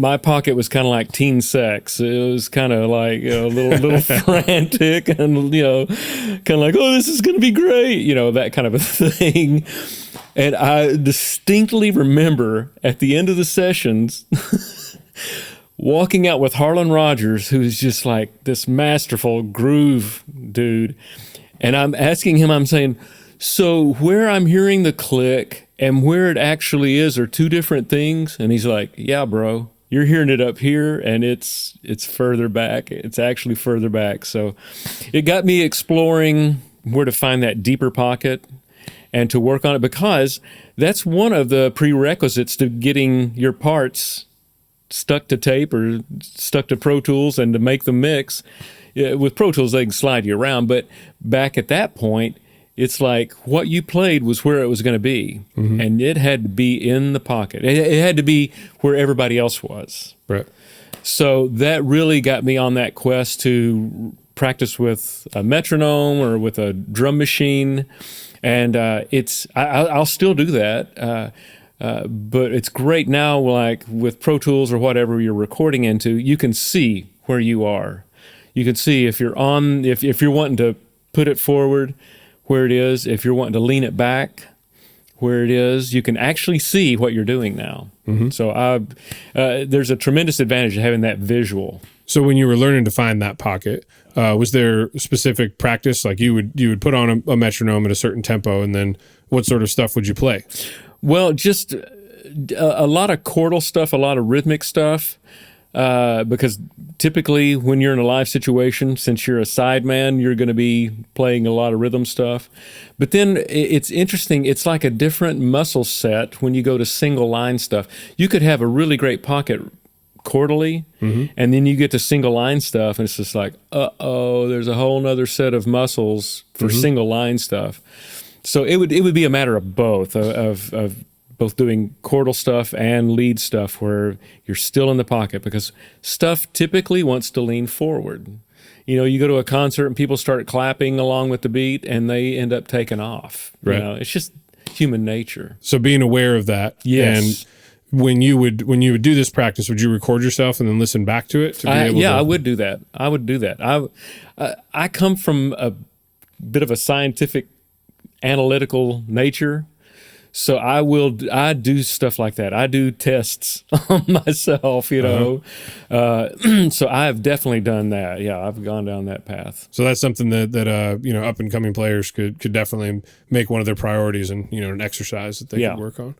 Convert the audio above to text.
My pocket was kind of like teen sex. It was kind of like, a little frantic and, kind of like, oh, this is going to be great, that kind of a thing. And I distinctly remember at the end of the sessions walking out with Harlan Rogers, who's just like this masterful groove dude. And I'm asking him, I'm saying, so where I'm hearing the click and where it actually is are two different things? And he's like, yeah, bro, you're hearing it up here and it's further back. It's actually further back. So it got me exploring where to find that deeper pocket and to work on it, because that's one of the prerequisites to getting your parts stuck to tape or stuck to Pro Tools and to make the mix. With Pro Tools, they can slide you around, but back at that point, it's like what you played was where it was going to be, and it had to be in the pocket. It had to be where everybody else was. Right. So that really got me on that quest to practice with a metronome or with a drum machine, and I'll still do that. But it's great now, like with Pro Tools or whatever you're recording into, you can see where you are. You can see if you're if you're wanting to put it forward, where it is. If you're wanting to lean it back, where it is. You can actually see what you're doing now. So there's a tremendous advantage of having that visual. So when you were learning to find that pocket, was there specific practice? Like you would put on a metronome at a certain tempo, and then what sort of stuff would you play? Well, just a lot of chordal stuff, a lot of rhythmic stuff, because typically when you're in a live situation, since you're a sideman, you're going to be playing a lot of rhythm stuff. But then it's interesting. It's like a different muscle set when you go to single line stuff. You could have a really great pocket chordally, and then you get to single line stuff, and it's just like, there's a whole nother set of muscles for single line stuff. So it would be a matter of both, of both doing chordal stuff and lead stuff where you're still in the pocket, because stuff typically wants to lean forward. You go to a concert and people start clapping along with the beat and they end up taking off. Right. It's just human nature. So being aware of that. Yes. And when you would do this practice, would you record yourself and then listen back to it? I would do that. I would do that. I come from a bit of a scientific analytical nature. So I do stuff like that. I do tests on myself, So I've definitely done that. Yeah, I've gone down that path. So that's something that up and coming players could definitely make one of their priorities, and an exercise that they could work on.